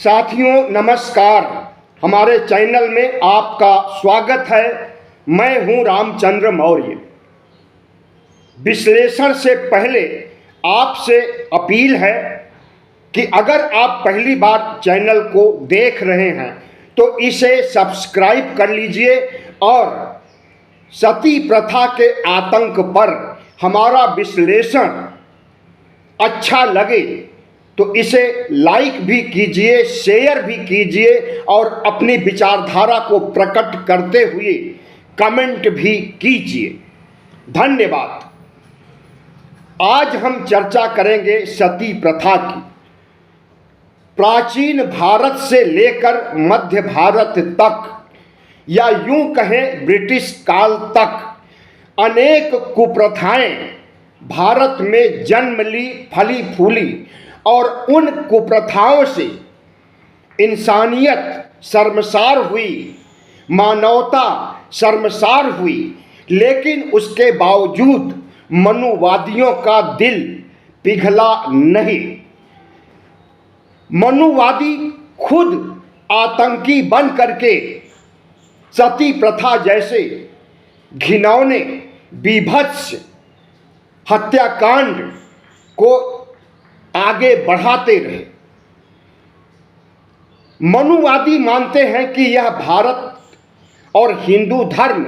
साथियों नमस्कार। हमारे चैनल में आपका स्वागत है। मैं हूं रामचंद्र मौर्य। विश्लेषण से पहले आपसे अपील है कि अगर आप पहली बार चैनल को देख रहे हैं तो इसे सब्सक्राइब कर लीजिए और सती प्रथा के आतंक पर हमारा विश्लेषण अच्छा लगे तो इसे लाइक भी कीजिए, शेयर भी कीजिए और अपनी विचारधारा को प्रकट करते हुए कमेंट भी कीजिए। धन्यवाद। आज हम चर्चा करेंगे सती प्रथा की। प्राचीन भारत से लेकर मध्य भारत तक या यूं कहें ब्रिटिश काल तक अनेक कुप्रथाएं भारत में जन्म ली, फली फूली और उन कुप्रथाओं से इंसानियत शर्मसार हुई, मानवता शर्मसार हुई। लेकिन उसके बावजूद मनुवादियों का दिल पिघला नहीं। मनुवादी खुद आतंकी बन करके सती प्रथा जैसे घिनौने बीभत्स हत्याकांड को आगे बढ़ाते रहे। मनुवादी मानते हैं कि यह भारत और हिंदू धर्म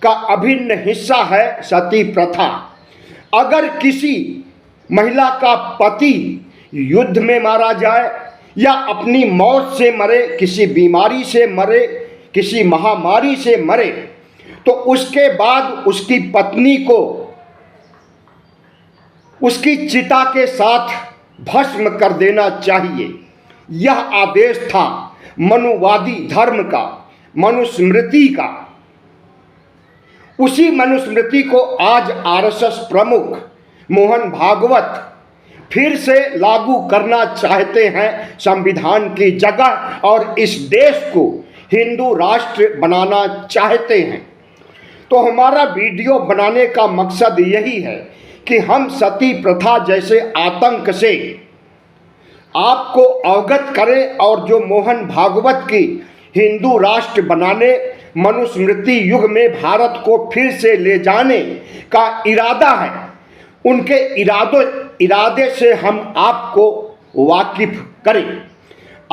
का अभिन्न हिस्सा है सती प्रथा। अगर किसी महिला का पति युद्ध में मारा जाए या अपनी मौत से मरे, किसी बीमारी से मरे, किसी महामारी से मरे, तो उसके बाद उसकी पत्नी को उसकी चिता के साथ भस्म कर देना चाहिए। यह आदेश था मनुवादी धर्म का, मनुस्मृति का। उसी मनुस्मृति को आज आरएसएस प्रमुख मोहन भागवत फिर से लागू करना चाहते हैं संविधान की जगह और इस देश को हिंदू राष्ट्र बनाना चाहते हैं। तो हमारा वीडियो बनाने का मकसद यही है कि हम सती प्रथा जैसे आतंक से आपको अवगत करें और जो मोहन भागवत की हिंदू राष्ट्र बनाने, मनुस्मृति युग में भारत को फिर से ले जाने का इरादा है, उनके इरादे से हम आपको वाकिफ करें।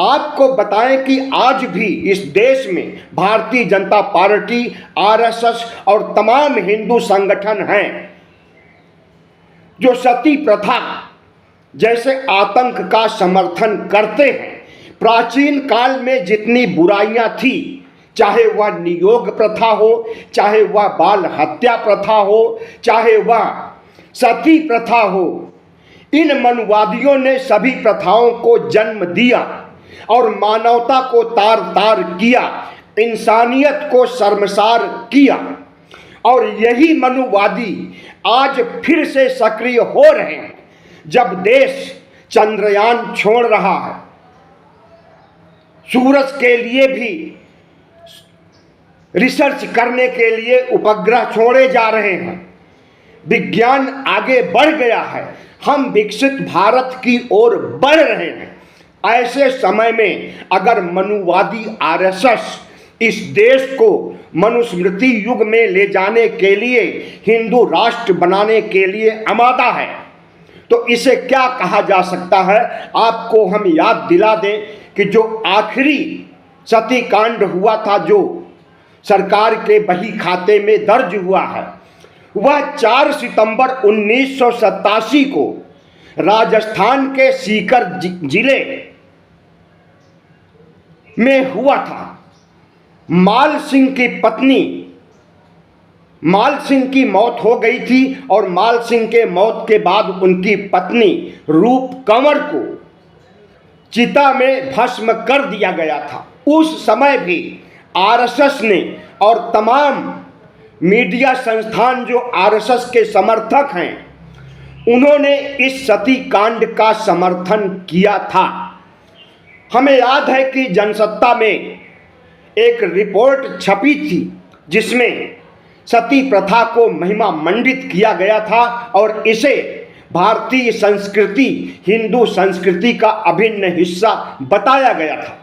आपको बताएं कि आज भी इस देश में भारतीय जनता पार्टी, आरएसएस और तमाम हिंदू संगठन हैं जो सती प्रथा जैसे आतंक का समर्थन करते हैं। प्राचीन काल में जितनी बुराइयां थी, चाहे वह नियोग प्रथा हो, चाहे वह बाल हत्या प्रथा हो, चाहे वह सती प्रथा हो, इन मनुवादियों ने सभी प्रथाओं को जन्म दिया और मानवता को तार तार किया, इंसानियत को शर्मसार किया। और यही मनुवादी आज फिर से सक्रिय हो रहे हैं जब देश चंद्रयान छोड़ रहा है। सूरज के लिए भी रिसर्च करने के लिए उपग्रह छोड़े जा रहे हैं। विज्ञान आगे बढ़ गया है, हम विकसित भारत की ओर बढ़ रहे हैं। ऐसे समय में अगर मनुवादी आरएसएस इस देश को मनुस्मृति युग में ले जाने के लिए, हिंदू राष्ट्र बनाने के लिए आमादा है, तो इसे क्या कहा जा सकता है। आपको हम याद दिला दें कि जो आखिरी सती कांड हुआ था, जो सरकार के बही खाते में दर्ज हुआ है, वह 4 सितंबर 1987 को राजस्थान के सीकर जिले में हुआ था। माल सिंह की पत्नी, माल सिंह की मौत हो गई थी और माल सिंह के मौत के बाद उनकी पत्नी रूप कंवर को चिता में भस्म कर दिया गया था। उस समय भी आरएसएस ने और तमाम मीडिया संस्थान जो आरएसएस के समर्थक हैं, उन्होंने इस सती कांड का समर्थन किया था। हमें याद है कि जनसत्ता में एक रिपोर्ट छपी थी जिसमें सती प्रथा को महिमा मंडित किया गया था और इसे भारतीय संस्कृति हिंदू संस्कृति का अभिन्न हिस्सा बताया गया था।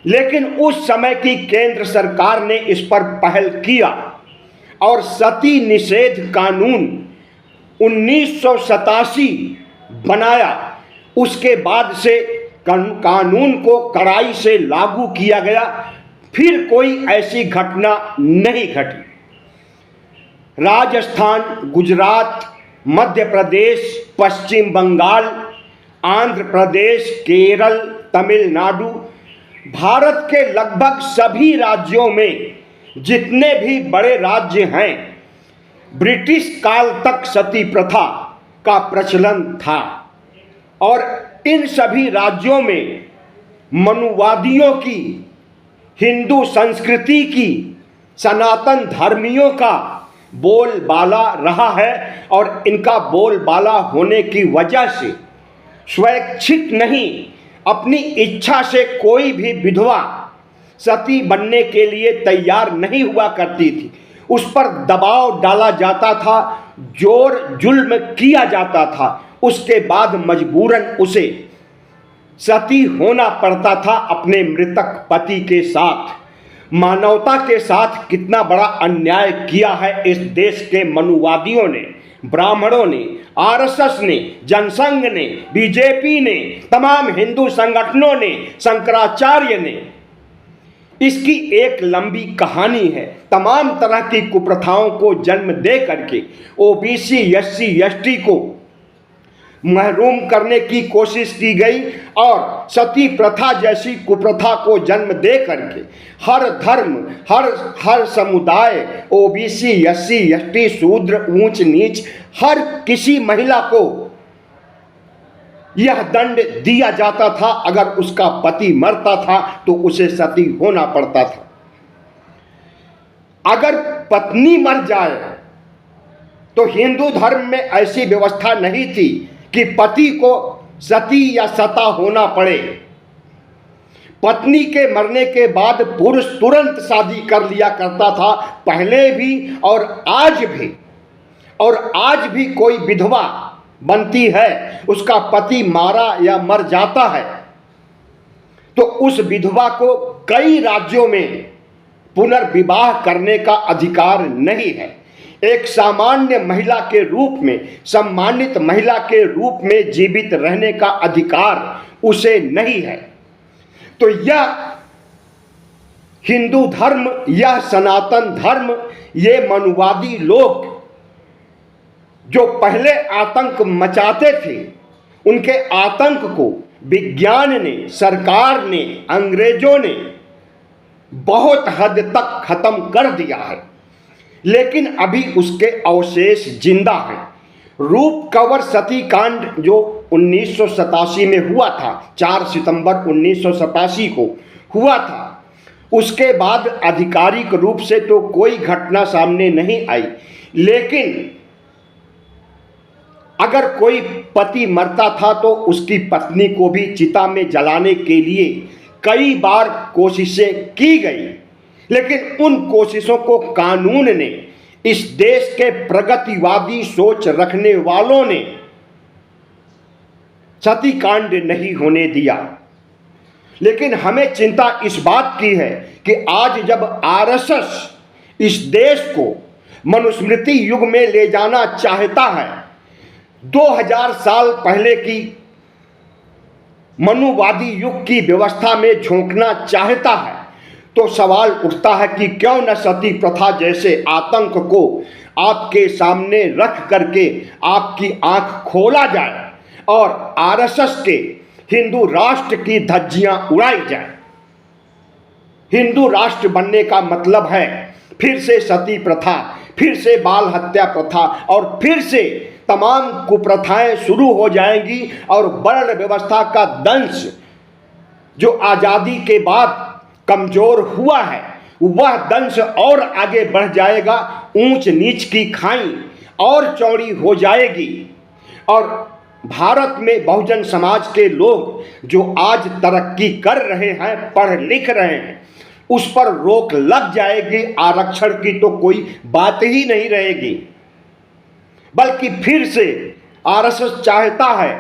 लेकिन उस समय की केंद्र सरकार ने इस पर पहल किया और सती निषेध कानून 1987 बनाया। उसके बाद से कानून को कड़ाई से लागू किया गया, फिर कोई ऐसी घटना नहीं घटी। राजस्थान, गुजरात, मध्य प्रदेश, पश्चिम बंगाल, आंध्र प्रदेश, केरल, तमिलनाडु, भारत के लगभग सभी राज्यों में जितने भी बड़े राज्य हैं, ब्रिटिश काल तक सती प्रथा का प्रचलन था और इन सभी राज्यों में मनुवादियों की, हिंदू संस्कृति की, सनातन धर्मियों का बोलबाला रहा है और इनका बोलबाला होने की वजह से स्वैच्छिक नहीं, अपनी इच्छा से कोई भी विधवा सती बनने के लिए तैयार नहीं हुआ करती थी। उस पर दबाव डाला जाता था, जोर जुल्म किया जाता था, उसके बाद मजबूरन उसे सती होना पड़ता था अपने मृतक पति के साथ। मानवता के साथ कितना बड़ा अन्याय किया है इस देश के मनुवादियों ने, ब्राह्मणों ने, आरएसएस ने, जनसंघ ने, बीजेपी ने, तमाम हिंदू संगठनों ने, शंकराचार्य ने। इसकी एक लंबी कहानी है। तमाम तरह की कुप्रथाओं को जन्म दे करके ओबीसी, एससी, एसटी को महरूम करने की कोशिश की गई और सती प्रथा जैसी कुप्रथा को जन्म दे करके हर धर्म, हर समुदाय, ओबीसी, एससी, एसटी, शूद्र, ऊंच नीच, हर किसी महिला को यह दंड दिया जाता था। अगर उसका पति मरता था तो उसे सती होना पड़ता था। अगर पत्नी मर जाए तो हिंदू धर्म में ऐसी व्यवस्था नहीं थी कि पति को सती या सता होना पड़े। पत्नी के मरने के बाद पुरुष तुरंत शादी कर लिया करता था, पहले भी और आज भी कोई विधवा बनती है, उसका पति मारा या मर जाता है तो उस विधवा को कई राज्यों में पुनर्विवाह करने का अधिकार नहीं है। एक सामान्य महिला के रूप में, सम्मानित महिला के रूप में जीवित रहने का अधिकार उसे नहीं है। तो यह हिंदू धर्म, यह सनातन धर्म, ये मनुवादी लोग जो पहले आतंक मचाते थे, उनके आतंक को विज्ञान ने, सरकार ने, अंग्रेजों ने बहुत हद तक खत्म कर दिया है, लेकिन अभी उसके अवशेष जिंदा हैं। रूप कंवर सती कांड जो 1987 में हुआ था, 4 सितंबर 1987 को हुआ था, उसके बाद आधिकारिक रूप से तो कोई घटना सामने नहीं आई। लेकिन अगर कोई पति मरता था तो उसकी पत्नी को भी चिता में जलाने के लिए कई बार कोशिशें की गई, लेकिन उन कोशिशों को कानून ने, इस देश के प्रगतिवादी सोच रखने वालों ने सतीकांड नहीं होने दिया। लेकिन हमें चिंता इस बात की है कि आज जब आरएसएस इस देश को मनुस्मृति युग में ले जाना चाहता है, 2000 साल पहले की मनुवादी युग की व्यवस्था में झोंकना चाहता है, तो सवाल उठता है कि क्यों न सती प्रथा जैसे आतंक को आपके सामने रख करके आपकी आंख खोला जाए और आरएसएस के हिंदू राष्ट्र की धज्जियां उड़ाई जाए। हिंदू राष्ट्र बनने का मतलब है फिर से सती प्रथा, फिर से बाल हत्या प्रथा और फिर से तमाम कुप्रथाएं शुरू हो जाएंगी और वर्ण व्यवस्था का दंश जो आज़ादी के बाद कमजोर हुआ है, वह दंश और आगे बढ़ जाएगा। ऊंच नीच की खाई और चौड़ी हो जाएगी और भारत में बहुजन समाज के लोग जो आज तरक्की कर रहे हैं, पढ़ लिख रहे हैं, उस पर रोक लग जाएगी। आरक्षण की तो कोई बात ही नहीं रहेगी, बल्कि फिर से आरएसएस चाहता है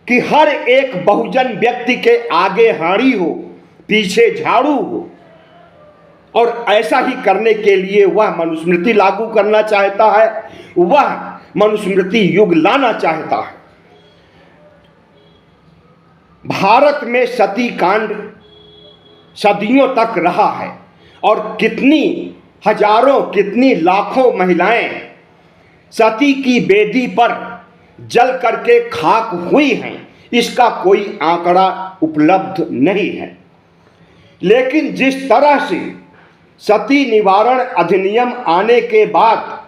कि हर एक बहुजन व्यक्ति के आगे हाड़ी हो, पीछे झाड़ू हो, और ऐसा ही करने के लिए वह मनुस्मृति लागू करना चाहता है, वह मनुस्मृति युग लाना चाहता है। भारत में सती कांड सदियों तक रहा है और कितनी हजारों, कितनी लाखों महिलाएं सती की बेदी पर जल करके खाक हुई हैं, इसका कोई आंकड़ा उपलब्ध नहीं है। लेकिन जिस तरह से सती निवारण अधिनियम आने के बाद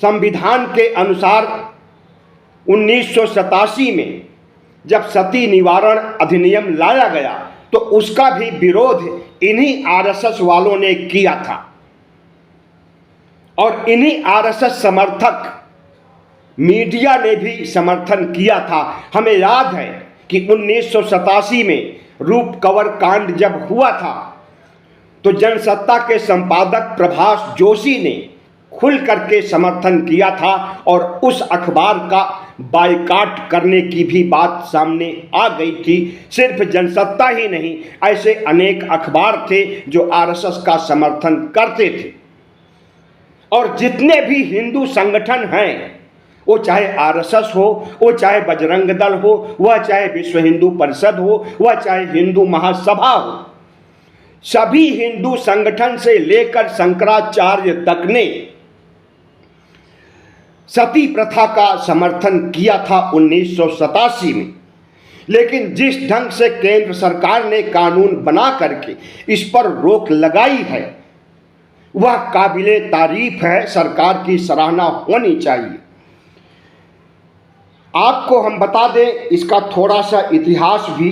संविधान के अनुसार 1987 में जब सती निवारण अधिनियम लाया गया तो उसका भी विरोध इन्हीं आरएसएस वालों ने किया था और इन्हीं आरएसएस समर्थक मीडिया ने भी समर्थन किया था। हमें याद है कि 1987 में रूप कंवर कांड जब हुआ था तो जनसत्ता के संपादक प्रभाष जोशी ने खुल करके समर्थन किया था और उस अखबार का बायकॉट करने की भी बात सामने आ गई थी। सिर्फ जनसत्ता ही नहीं, ऐसे अनेक अखबार थे जो आरएसएस का समर्थन करते थे। और जितने भी हिंदू संगठन हैं, वो चाहे आरएसएस हो, वो चाहे बजरंग दल हो, वह चाहे विश्व हिंदू परिषद हो, वह चाहे हिंदू महासभा हो, सभी हिंदू संगठन से लेकर शंकराचार्य तक ने सती प्रथा का समर्थन किया था 1987 में। लेकिन जिस ढंग से केंद्र सरकार ने कानून बना करके इस पर रोक लगाई है वह काबिले तारीफ है, सरकार की सराहना होनी चाहिए। आपको हम बता दें इसका थोड़ा सा इतिहास भी।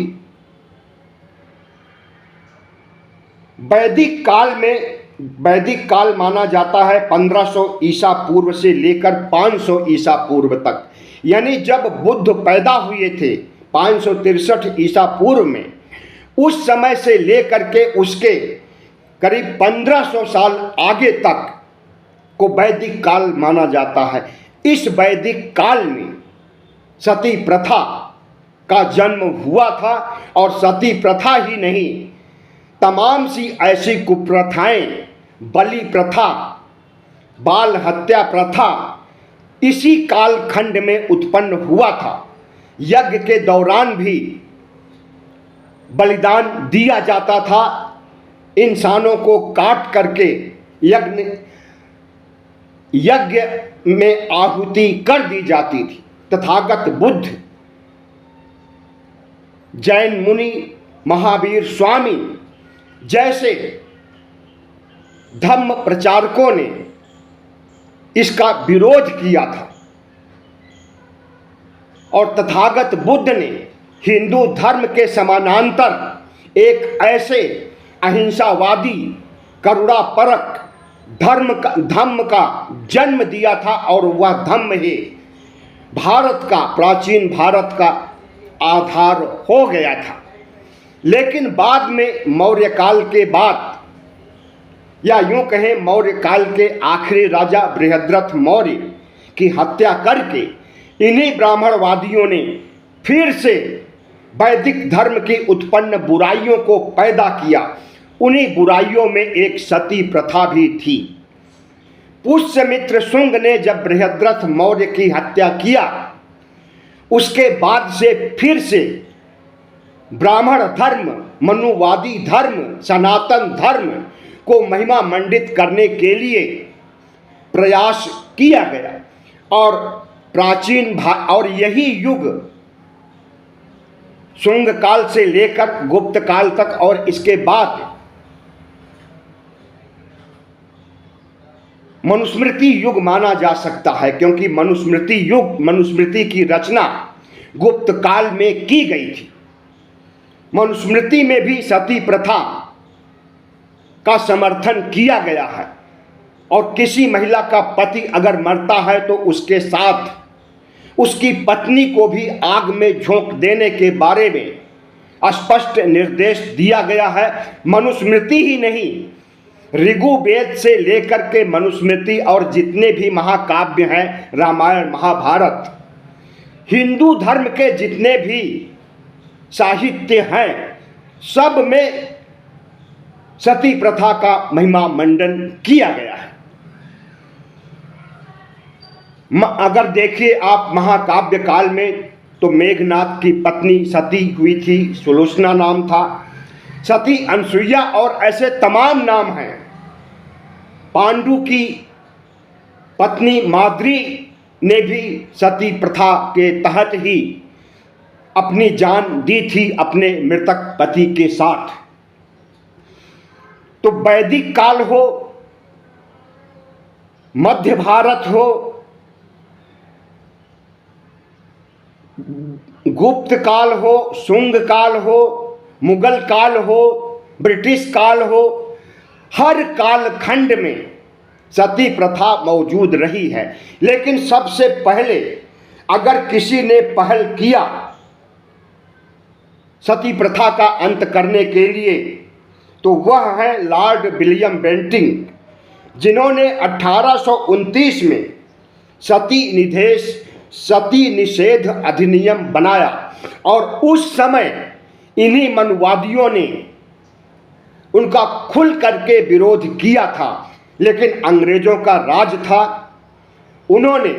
वैदिक काल माना जाता है 1500 ईसा पूर्व से लेकर 500 ईसा पूर्व तक, यानी जब बुद्ध पैदा हुए थे 563 ईसा पूर्व में, उस समय से लेकर के उसके करीब 1500 साल आगे तक को वैदिक काल माना जाता है। इस वैदिक काल में सती प्रथा का जन्म हुआ था और सती प्रथा ही नहीं, तमाम सी ऐसी कुप्रथाएं, बलि प्रथा, बाल हत्या प्रथा इसी कालखंड में उत्पन्न हुआ था। यज्ञ के दौरान भी बलिदान दिया जाता था, इंसानों को काट करके यज्ञ में आहुति कर दी जाती थी। तथागत बुद्ध, जैन मुनि, महावीर स्वामी जैसे धर्म प्रचारकों ने इसका विरोध किया था और तथागत बुद्ध ने हिंदू धर्म के समानांतर एक ऐसे अहिंसावादी, करुणापरक धर्म का जन्म दिया था और वह धर्म ही भारत का, प्राचीन भारत का आधार हो गया था। लेकिन बाद में मौर्य काल के बाद, या यूं कहें मौर्य काल के आखिरी राजा बृहद्रथ मौर्य की हत्या करके इन्हीं ब्राह्मणवादियों ने फिर से वैदिक धर्म की उत्पन्न बुराइयों को पैदा किया। उन्हीं बुराइयों में एक सती प्रथा भी थी। पुष्यमित्र शुंग ने जब बृहद्रथ मौर्य की हत्या किया, उसके बाद से फिर से ब्राह्मण धर्म, मनुवादी धर्म, सनातन धर्म को महिमा मंडित करने के लिए प्रयास किया गया और और यही युग शुंग काल से लेकर गुप्त काल तक और इसके बाद मनुस्मृति युग माना जा सकता है, क्योंकि मनुस्मृति की रचना गुप्त काल में की गई थी। मनुस्मृति में भी सती प्रथा का समर्थन किया गया है और किसी महिला का पति अगर मरता है तो उसके साथ उसकी पत्नी को भी आग में झोंक देने के बारे में स्पष्ट निर्देश दिया गया है। मनुस्मृति ही नहीं, ऋग्वेद से लेकर के मनुस्मृति और जितने भी महाकाव्य हैं, रामायण महाभारत, हिंदू धर्म के जितने भी साहित्य हैं, सब में सती प्रथा का महिमा मंडन किया गया है। अगर देखिए आप महाकाव्य काल में, तो मेघनाथ की पत्नी सती हुई थी, सुलोचना नाम था, सती अनसुईया और ऐसे तमाम नाम हैं। पांडु की पत्नी माद्री ने भी सती प्रथा के तहत ही अपनी जान दी थी अपने मृतक पति के साथ। तो वैदिक काल हो, मध्य भारत हो, गुप्त काल हो, शुंग काल हो, मुगल काल हो, ब्रिटिश काल हो, हर कालखंड में सती प्रथा मौजूद रही है। लेकिन सबसे पहले अगर किसी ने पहल किया सती प्रथा का अंत करने के लिए, तो वह है लॉर्ड विलियम बेंटिंग, जिन्होंने 1829 में सती निषेध अधिनियम बनाया। और उस समय इन्हीं मनुवादियों ने उनका खुल करके विरोध किया था, लेकिन अंग्रेजों का राज था, उन्होंने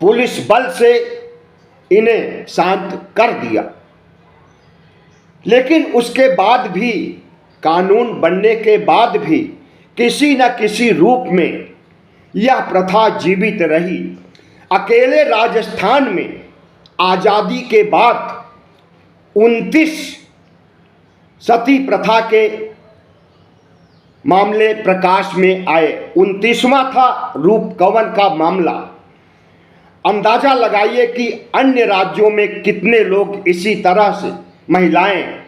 पुलिस बल से इन्हें शांत कर दिया। लेकिन उसके बाद भी, कानून बनने के बाद भी, किसी न किसी रूप में यह प्रथा जीवित रही। अकेले राजस्थान में आज़ादी के बाद 29 सती प्रथा के मामले प्रकाश में आए। 29वां था रूप कंवर का मामला। अंदाजा लगाइए कि अन्य राज्यों में कितने लोग इसी तरह से महिलाएं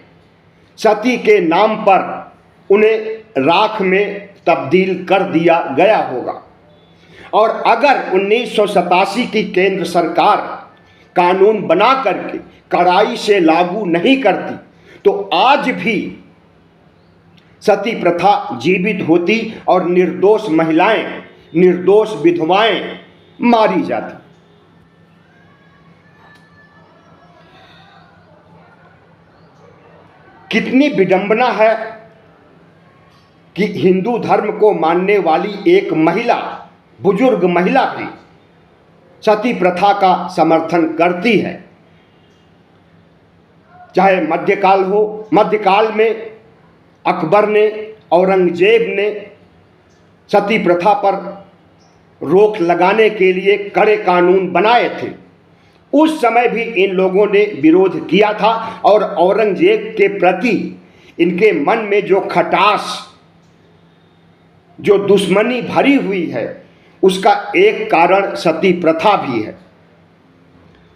सती के नाम पर उन्हें राख में तब्दील कर दिया गया होगा। और अगर 1987 की केंद्र सरकार कानून बना करके कड़ाई से लागू नहीं करती, तो आज भी सती प्रथा जीवित होती और निर्दोष महिलाएं, निर्दोष विधवाएं मारी जाती। कितनी विडंबना है कि हिंदू धर्म को मानने वाली एक महिला, बुजुर्ग महिला भी सती प्रथा का समर्थन करती है। चाहे मध्यकाल हो, मध्यकाल में अकबर ने, औरंगजेब ने सती प्रथा पर रोक लगाने के लिए कड़े कानून बनाए थे। उस समय भी इन लोगों ने विरोध किया था और औरंगजेब के प्रति इनके मन में जो खटास, जो दुश्मनी भरी हुई है, उसका एक कारण सती प्रथा भी है।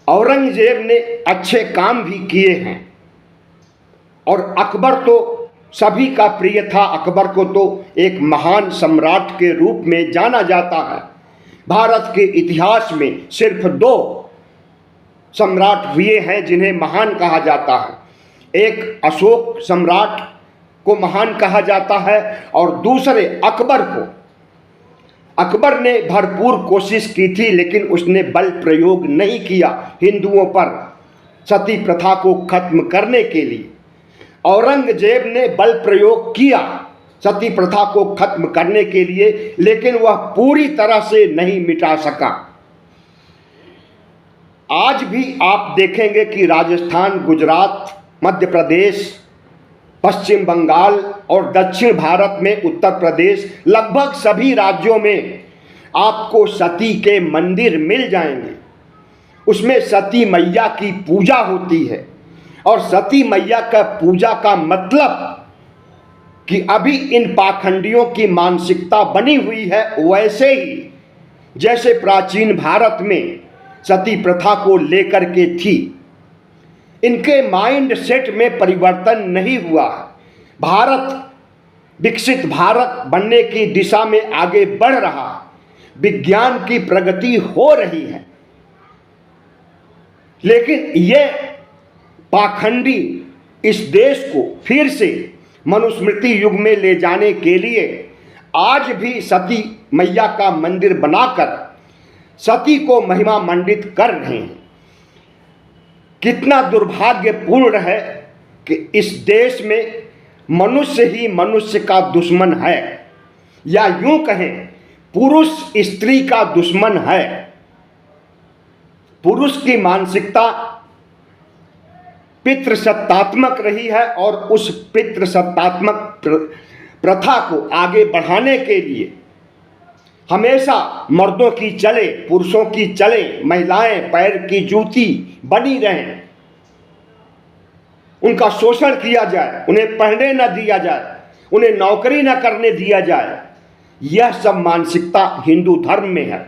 औरंगजेब ने अच्छे काम भी किए हैं और अकबर तो सभी का प्रिय था। अकबर को तो एक महान सम्राट के रूप में जाना जाता है। भारत के इतिहास में सिर्फ 2 सम्राट हुए हैं जिन्हें महान कहा जाता है। एक अशोक सम्राट को महान कहा जाता है और दूसरे अकबर को। अकबर ने भरपूर कोशिश की थी, लेकिन उसने बल प्रयोग नहीं किया हिंदुओं पर सती प्रथा को खत्म करने के लिए। औरंगजेब ने बल प्रयोग किया सती प्रथा को खत्म करने के लिए, लेकिन वह पूरी तरह से नहीं मिटा सका। आज भी आप देखेंगे कि राजस्थान, गुजरात, मध्य प्रदेश, पश्चिम बंगाल और दक्षिण भारत में उत्तर प्रदेश, लगभग सभी राज्यों में आपको सती के मंदिर मिल जाएंगे। उसमें सती मैया की पूजा होती है। और सती मैया का पूजा का मतलब कि अभी इन पाखंडियों की मानसिकता बनी हुई है, वैसे ही जैसे प्राचीन भारत में सती प्रथा को लेकर के थी। इनके माइंड सेट में परिवर्तन नहीं हुआ। भारत विकसित भारत बनने की दिशा में आगे बढ़ रहा, विज्ञान की प्रगति हो रही है, लेकिन ये पाखंडी इस देश को फिर से मनुस्मृति युग में ले जाने के लिए आज भी सती मैया का मंदिर बनाकर सती को महिमा मंडित कर रहे हैं। कितना दुर्भाग्यपूर्ण है कि इस देश में मनुष्य ही मनुष्य का दुश्मन है, या यूं कहें पुरुष स्त्री का दुश्मन है। पुरुष की मानसिकता पितृसत्तात्मक रही है और उस पितृसत्तात्मक प्रथा को आगे बढ़ाने के लिए हमेशा मर्दों की चले, पुरुषों की चले, महिलाएं पैर की जूती बनी रहें, उनका शोषण किया जाए, उन्हें पढ़ने न दिया जाए, उन्हें नौकरी न करने दिया जाए। यह सब मानसिकता हिंदू धर्म में है।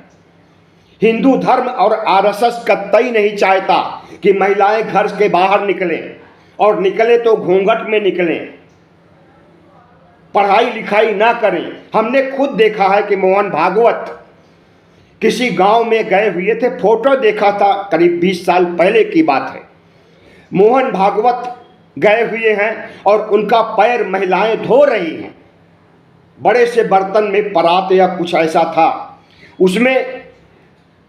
हिंदू धर्म और आरएसएस कतई नहीं चाहता कि महिलाएं घर के बाहर निकलें, और निकले तो घूंघट में निकलें, पढ़ाई लिखाई ना करें। हमने खुद देखा है कि मोहन भागवत किसी गांव में गए हुए थे, फोटो देखा था, करीब 20 साल पहले की बात है। मोहन भागवत गए हुए हैं और उनका पैर महिलाएं धो रही हैं, बड़े से बर्तन में परात या कुछ ऐसा था, उसमें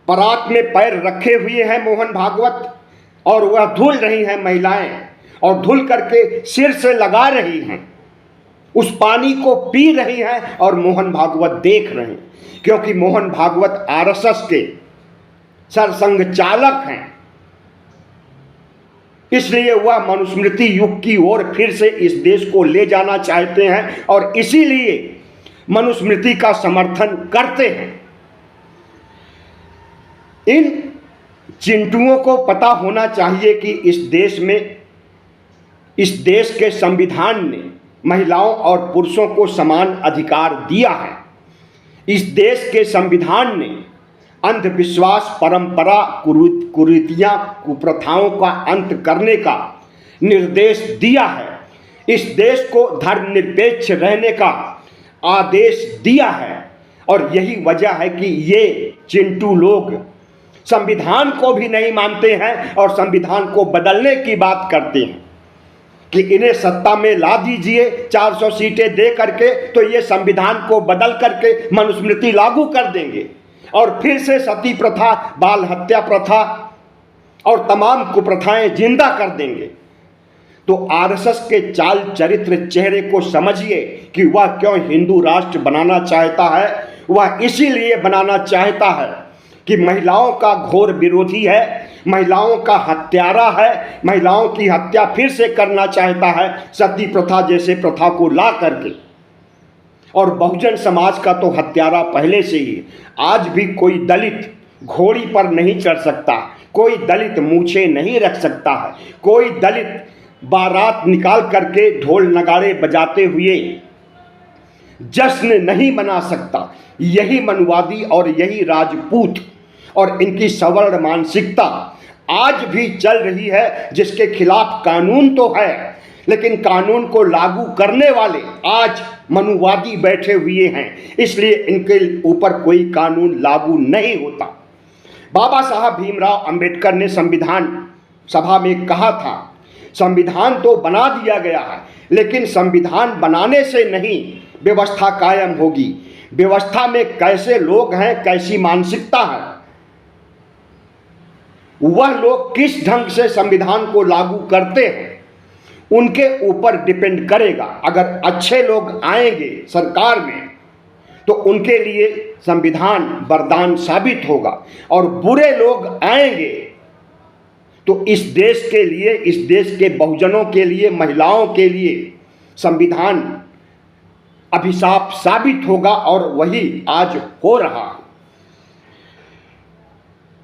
परात में पैर रखे हुए हैं मोहन भागवत, और वह धुल रही हैं महिलाएं, और धुल करके सिर से लगा रही हैं, उस पानी को पी रही हैं, और मोहन भागवत देख रहे हैं, क्योंकि मोहन भागवत आरएसएस के सरसंघ चालक हैं। इसलिए वह मनुस्मृति युग की ओर फिर से इस देश को ले जाना चाहते हैं, और इसीलिए मनुस्मृति का समर्थन करते हैं। इन चिंटुओं को पता होना चाहिए कि इस देश के संविधान ने महिलाओं और पुरुषों को समान अधिकार दिया है। इस देश के संविधान ने अंधविश्वास, परंपरा, कुरीतियां, कुप्रथाओं का अंत करने का निर्देश दिया है। इस देश को धर्मनिरपेक्ष रहने का आदेश दिया है, और यही वजह है कि ये चिंटू लोग संविधान को भी नहीं मानते हैं और संविधान को बदलने की बात करते हैं कि इन्हें सत्ता में ला दीजिए 400 सीटें दे करके, तो ये संविधान को बदल करके मनुस्मृति लागू कर देंगे, और फिर से सती प्रथा, बाल हत्या प्रथा और तमाम कुप्रथाएं जिंदा कर देंगे। तो आरएसएस के चाल चरित्र चेहरे को समझिए कि वह क्यों हिंदू राष्ट्र बनाना चाहता है। वह इसीलिए बनाना चाहता है कि महिलाओं का घोर विरोधी है, महिलाओं का हत्यारा है, महिलाओं की हत्या फिर से करना चाहता है सती प्रथा जैसे प्रथा को ला करके। और बहुजन समाज का तो हत्यारा पहले से ही। आज भी कोई दलित घोड़ी पर नहीं चढ़ सकता, कोई दलित मूछें नहीं रख सकता है, कोई दलित बारात निकाल करके ढोल नगाड़े बजाते हुए जश्न नहीं मना सकता। यही मनुवादी और यही राजपूत और इनकी सवर्ण मानसिकता आज भी चल रही है, जिसके खिलाफ कानून तो है, लेकिन कानून को लागू करने वाले आज मनुवादी बैठे हुए हैं, इसलिए इनके ऊपर कोई कानून लागू नहीं होता। बाबा साहब भीमराव अंबेडकर ने संविधान सभा में कहा था, संविधान तो बना दिया गया है, लेकिन संविधान बनाने से नहीं व्यवस्था कायम होगी। व्यवस्था में कैसे लोग हैं, कैसी मानसिकता है, वह लोग किस ढंग से संविधान को लागू करते हैं, उनके ऊपर डिपेंड करेगा। अगर अच्छे लोग आएंगे सरकार में तो उनके लिए संविधान वरदान साबित होगा, और बुरे लोग आएंगे तो इस देश के लिए, इस देश के बहुजनों के लिए, महिलाओं के लिए संविधान अभिशाप साबित होगा, और वही आज हो रहा है।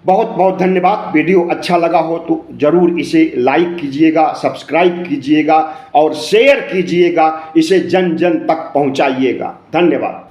बहुत बहुत धन्यवाद। वीडियो अच्छा लगा हो तो ज़रूर इसे लाइक कीजिएगा, सब्सक्राइब कीजिएगा और शेयर कीजिएगा, इसे जन जन तक पहुंचाइएगा। धन्यवाद।